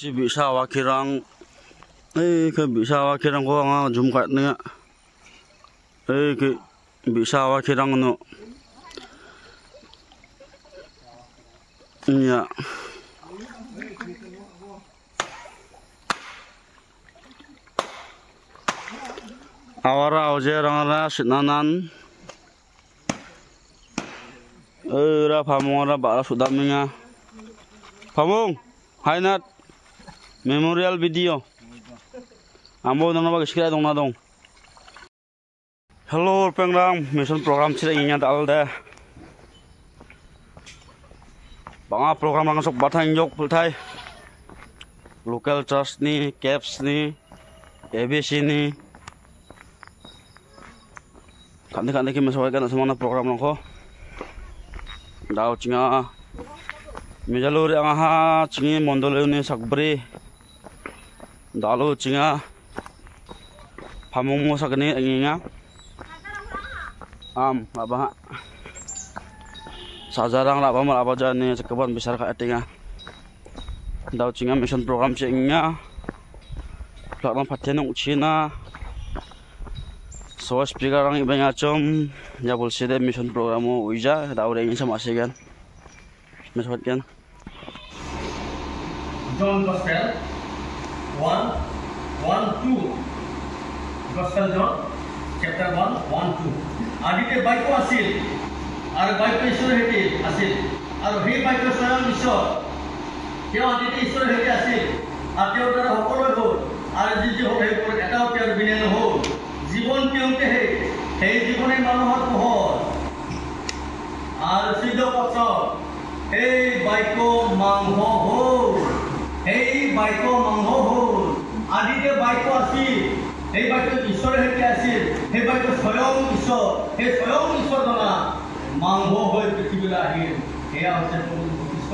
Bisa wakirang ke bisa wakirang ko nga zoom kat nga ke bisa wakirang no nya awara auje rangara sinanan ra phamora bara sudamnya phamong hainat memorial video ambo nang ba skira dong na dong hello pengrang mission program sira inya dal de banga program lang sok bathang jok pulthai local trust ni caps ni abc ni kan ki mesoi kan semana program lang ko dau cinga mejalur yang ha cingi mondol ni sakbre dalu cinga pamung mo sakni anginga apa sajarang la bamal apa jane sekaban besar ka atinga dau cinga mission program cinga lakang patian uchina so speaker rang ibanya chom ya bolside mission program uija dau re sama asigan mesot kan John Gospel 1:1-2 Gospel John chapter 1:1-2 আদিতে বাক্য আছিল আৰু বাক্য ঈশ্বৰৰ হেতি আছিল আৰু সেই বাক্য স্বয়ং ঈশ্বৰ তেওঁ আদিতে ঈশ্বৰৰ হেতি আছিল আৰু তেওঁৰ দ্বাৰা সকলো হ'ল আৰু যি হ'ল সেই এটাও তেওঁৰ বিনে নহ'ল জীৱন তেওঁতে সেই জীৱনে মানুহৰ পোহৰ আৰু সিদ্ধ পথ এই বাক্য মাংস হ'ল এই বাক্য মাংস হ'ল আদিতে বাক্য আছিল এই বাক্য ঈশ্বৰৰ হেতি আছিল সেই বাক্য স্বয়ং ঈশ্বৰ সেই স্বয়ং ঈশ্বৰ জনা মাংস হৈ পৃথিৱীলৈ আহিল এয়া হৈছে প্ৰভু যীশু খ্ৰীষ্ট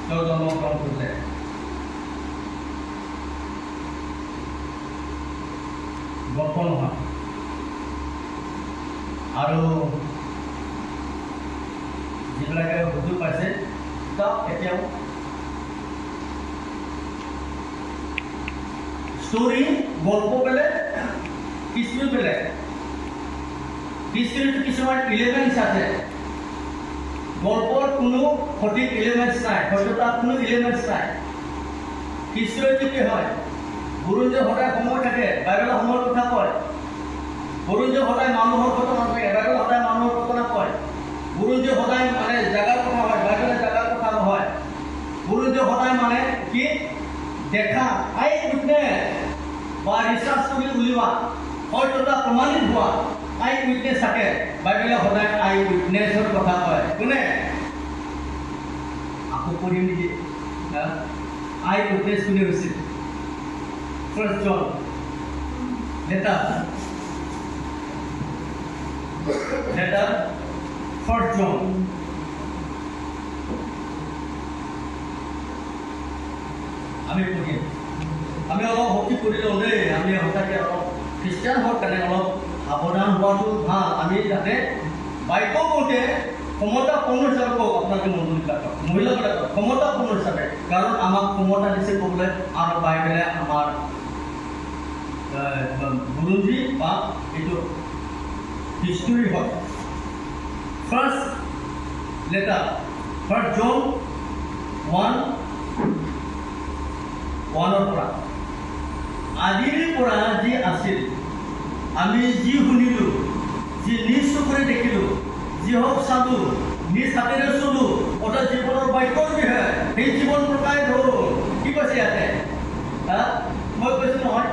তেওঁ জন্মগ্ৰহণ কৰিলে গল্প নহয় আৰু যিবিলাকে বুজি পাইছে এতিয়াও স্টোৰি গল্প বেলেগ হিস্ট্ৰি বেলেগ হিস্ট্ৰিটো কিছুমান এলিমেন্টস আছে গল্পৰ কোনো সঠিক এলিমেন্টস নাই সত্যতাৰ কোনো এলিমেন্টস নাই হিস্ট্ৰিটো কি হয় গুৰুজে সদায় সময় থাকে বাইবেলৰ সময়ৰ কথা কয় গুৰুজে সদায় মানুহৰ কথা নকয় বাইবেল সদায় মানুহৰ কথা নকয় গুৰুজে সদায় মানে জাগাৰ কথা হয় বাইবেলৰ জাগাৰ কথা নহয় গুৰুজে সদায় মানে কি দেখা আই উইটনেছ বা ৰিচাৰ্চ কৰি উলিওৱা সত্যতা প্ৰমাণিত হোৱা আই উইটনেছ থাকে বাইবেলে সদায় আই উইটনেছৰ কথা কয় কোনে আকৌ পঢ়িম নেকি আই উইটনেছ কোনে হৈছিল First John letter First John আমি পঢ়ি আমি অলপ ভক্তি কৰিলো দেই আমি সঁচাকে অলপ খ্ৰীষ্টিয়ান হোৱাৰ কাৰণে অলপ সাৱধান হোৱাটো ভাল আমি যাতে বাক্য কওঁতে ক্ষমতাপূৰ্ণ হিচাপে কওক আপোনালোকে মহিলাবিলাকক ক্ষমতাপূৰ্ণ হিচাপে কাৰণ আমাক ক্ষমতা দিছে ক'বলৈ আৰু বাইবেলে আমাৰ বুৰঞ্জী বা এইটো হিষ্টৰী হয় ফাৰ্ষ্ট লেটাৰ ফাৰ্ষ্ট জন 1:1 পৰা আদিৰ পৰা যি আছিল আমি যি শুনিলোঁ যি নিজ চকুৰে দেখিলোঁ যি হওক চালোঁ নিজ হাতেৰে চলোঁ অৰ্থাৎ জীৱনৰ বাক্যৰ বিষয়ে সেই জীৱন প্ৰকাশিত হ'ল কি কৈছে ইয়াতে মই কৈছোঁ নহয়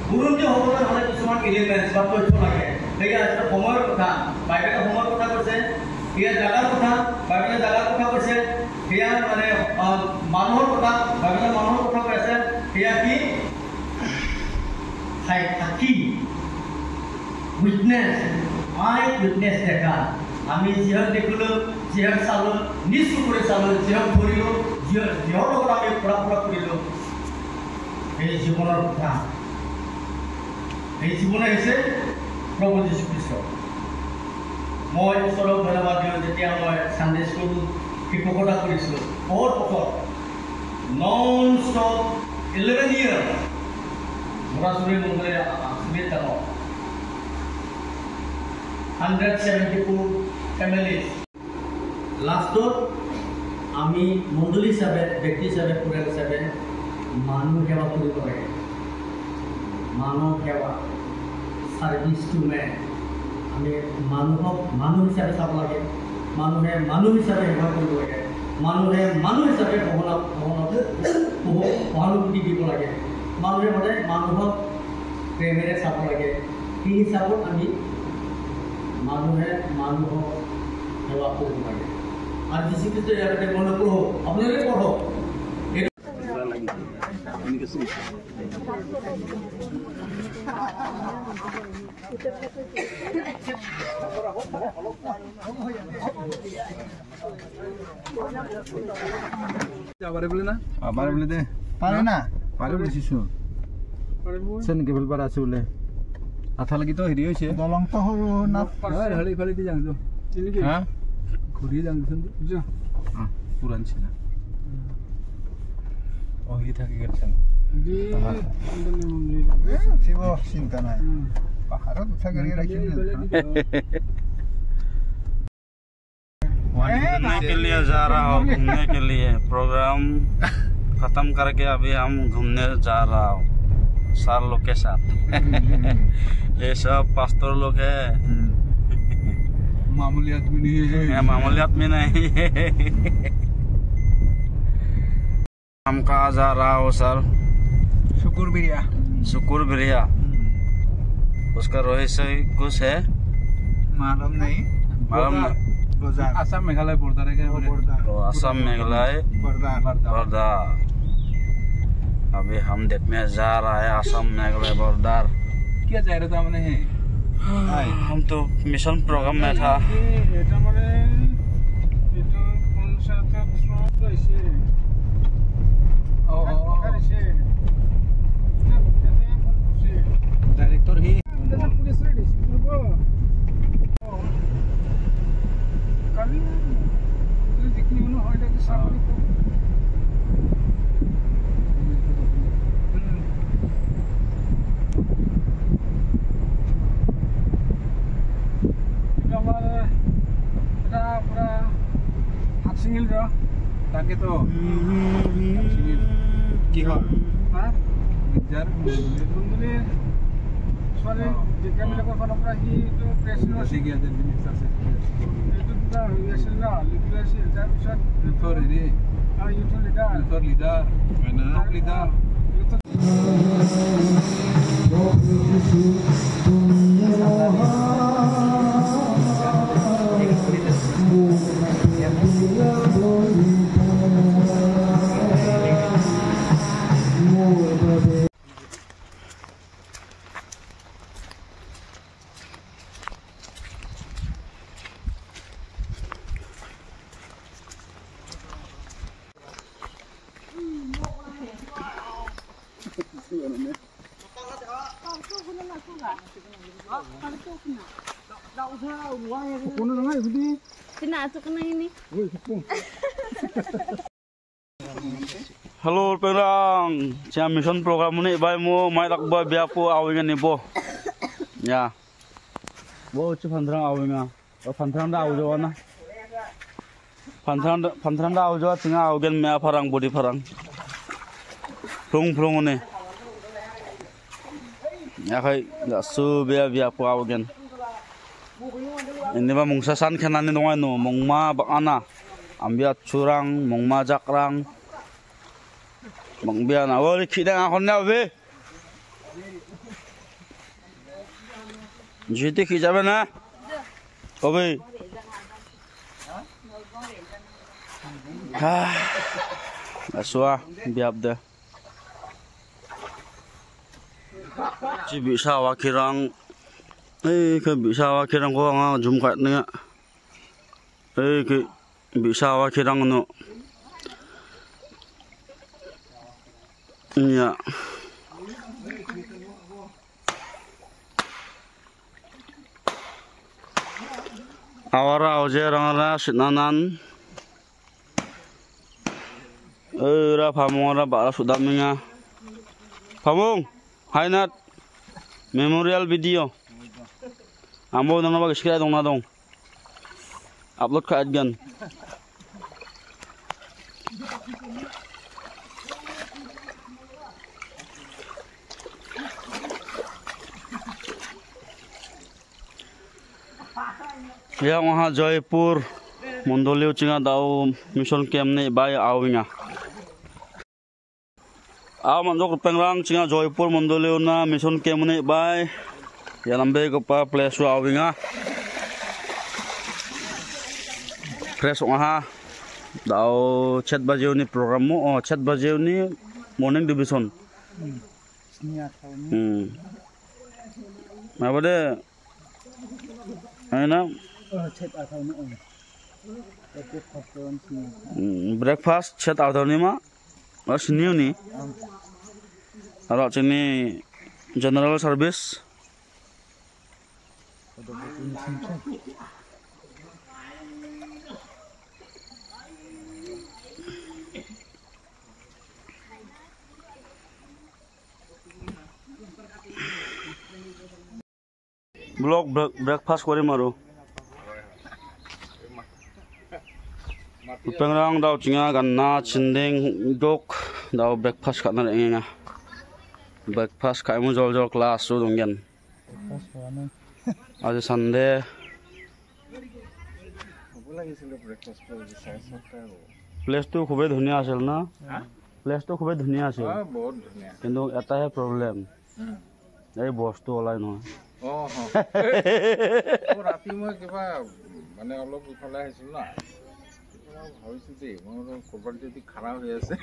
বুৰঞ্জী হ'বলৈ হ'লে কিছুমান এলিমেণ্টছ বা তথ্য লাগে সেয়া আছে সময়ৰ কথা বাইবেলে সময়ৰ কথা কৈছে সেয়া জাগাৰ কথা বাইবেলে জাগাৰ কথা কৈছে সেয়া মানে মানুহৰ কথা বাইবেলে মানুহৰ কথা কৈ আছে সেয়া কি সাক্ষী উইটনেছ আই উইটনেছ দেখা আমি যিহক দেখিলোঁ যিহক চালোঁ নিজ চকুৰে চালোঁ যিহক ধৰিলোঁ যিহৰ লগত আমি ফুৰা কৰিলোঁ এই জীৱনৰ কথা এই জীৱনে হৈছে প্ৰভু যীশু খ্ৰীষ্ট মই ঈশ্বৰক ধন্যবাদ দিওঁ যেতিয়া মই সানডে স্কুল শিক্ষকতা কৰিছিলোঁ বহুত বছৰ almost 11 years. Murasuri Mumbai Smith 174 families. Last door, আমি মণ্ডলী হিচাপে ব্যক্তি হিচাপে পৰিয়াল হিচাপে মানুহ সেৱা কৰিব লাগে মানৱ সেৱা সাৰ্ভিস টু মেন আমি মানুহক মানুহ হিচাপে চাব লাগে মানুহে মানুহ হিচাপে সেৱা কৰিব লাগে মানুহে মানুহ হিচাপে সহানুভূতি দিব লাগে মানুহে সদায় মানুহক প্ৰেমেৰে চাব লাগে সেই হিচাপত আমি মানুহে মানুহক সেৱা কৰিব লাগে আর যিশু খ্রিস্ট ইয়াতে মনে পড়ো আপনারা পড়ো আবারে বলে না আবারে বলে দে পারে না পারে বলেছিস সেন কেবল পার আছে বলে আঠা লাগি তো হেরি হইছে দলং তো না হলি ফলি দি যাং তো হ্যাঁ ঘুরিয়ে যাং বুঝছো পুরান ছিল ওই থাকে গেছেন শিব চিন্তা নাই পাহাড়ত উঠা গাড়ি রাখি घूमने के लिए जा रहा हूँ घूमने के लिए प्रोग्राम खत्म करके अभी हम घूमने जा रहा हूँ सर लोग के साथ ये सब पास्टर लोग है मामूली आदमी नहीं है मामूली आदमी नहीं है हम कहाँ जा रहा हो सर शुक्र बिरिया उसका रोहित से कुछ है मालूम नहीं आसाम मेघालय बॉर्डर है तो असम मेघालय बॉर्डर अभी हम देखने जा रहा है असम मेघालय बॉर्डर क्या जा रहा था मैंने हम तो मिशन प्रोग्राम में था डायरेक्टर ही তাকে তো কি হয় হ্যাঁ বিদ্যার বন্ধুলে সরে যে ক্যামেরার ফোন আমরা কি তো প্রেসনো শিখে আছে জিনিস আছে এটা তো হইছে না লিখলাছি তার পিছত তোর রে আর ইউটিউব লিডার না leader Halo perang, saya mission program ini bayi mu mai tak bayi biapu awalnya nih bo, ya, bo cuci pantrang awalnya, pantrang dah awal jawa na, pantrang dah awal jawa tengah awalnya mea parang bodi parang, prong ini, ya kai nggak su biapu awalnya. Ini mah mungsasan kanan ini dong anu, mungma bakana, ambil curang, mungma jakrang, mungbian awal kita ngakon be. Jadi kita mana? Oke. Aswa biap dah. Ji bisa wakirang. Ke bisa wakirang ko nga zoom kat nga. Ke bisa wakirang no. Ya. Awara auje rangana sinanan. Ra phamong ra ba sudam ninga. Phamong hainat memorial video. Amo nang ba skira dong na dong. Upload ka adgan. Yang wah Jaipur Mondolio cinga dau mission camp ni bai awinga. Aw manjok pengrang cinga Jaipur Mondolio na mission camp ni bai. Yalambe ko pa place awinga. Fresh wah dau chat bajeu ni program mo chat bajeu ni morning division. Apa deh? Aina breakfast chat atau ni ma sini ni kalau sini general service blog breakfast kori maru pengrang dau cinga ganna cindeng dok dau breakfast kana enga breakfast kai mu jol jol class su donggen aja Sunday place to খুবই ধুনিয়া আছিল না place to খুবই ধুনিয়া আছিল বহুত ধুনিয়া কিন্তু এটাহে প্রবলেম এই বস্তু ওলাই নহয় ৰাতি মই কিবা মানে অলপ উঠালে আহিছিল না ভাবিছো যে মোৰ কবাৰ যদি খাৰাপ হৈ আছে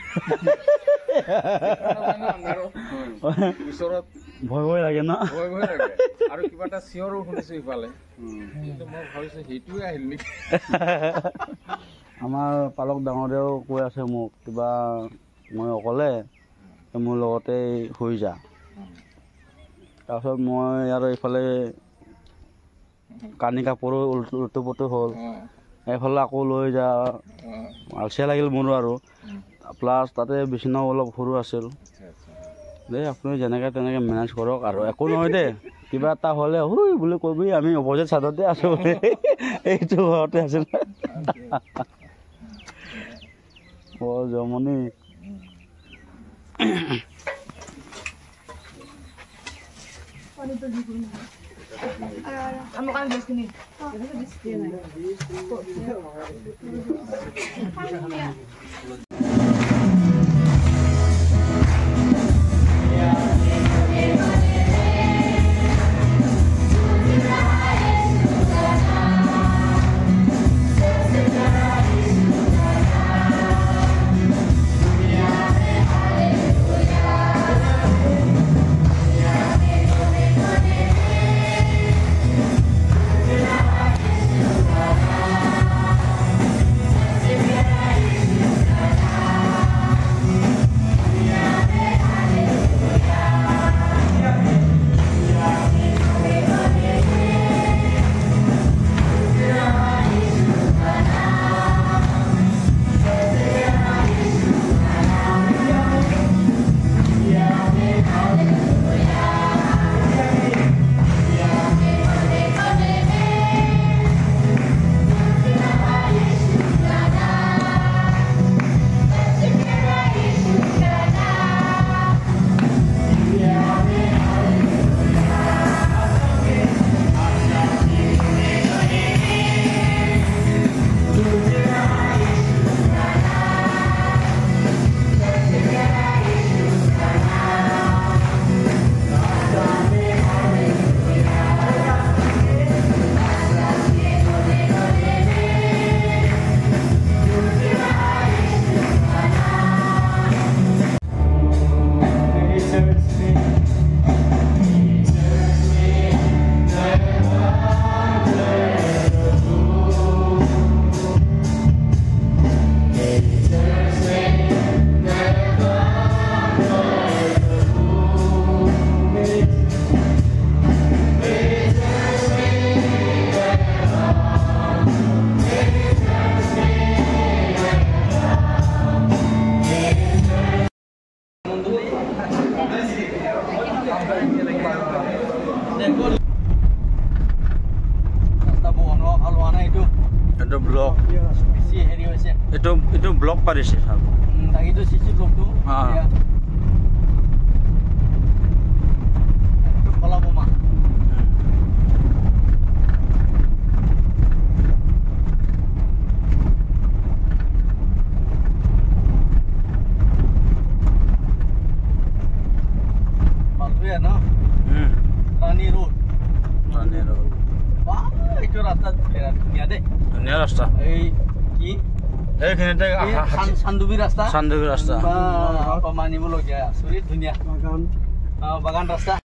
ওচৰত ভয় লাগে না ভয় লাগে আৰু কিবা এটা চিঞৰো শুনিছো ইফালে কিন্তু মই ভাবিছো সেইটোৱে আহিল নেকি আমাৰ পালক ডাঙৰেও কৈ আছে মোক কিবা মই অকলে মোৰ লগতে হৈ যা তাৰপিছত মই আৰু এইফালে কানি কাপোৰো উল্টো পুল্টো হ'ল এইফালে আকৌ লৈ যা আলচিয়া লাগিল মোৰো আৰু প্লাছ তাতে বিচনাও অলপ সৰু আছিল দেই আপুনি যেনেকৈ তেনেকৈ মেনেজ কৰক আৰু একো নহয় দেই কিবা এটা হ'লে হুই বুলি কবি আমি অপজিট ছাইডতে আছোঁ এইটো ঘৰতে আছিল বৰ জমনি Kamu kan di sini. এইটো ব্লক পাৰিছে চাওক এইটো চিচি ব্লকটো কলা বোমা Malwea no? Rani Road. Wah, itu rasta dunia deh. Dunia rasta. Ki? Kene Sandubi rasta. Sandubi rasta. Apa mani bolo ya? Sulit dunia. Bagan rasta.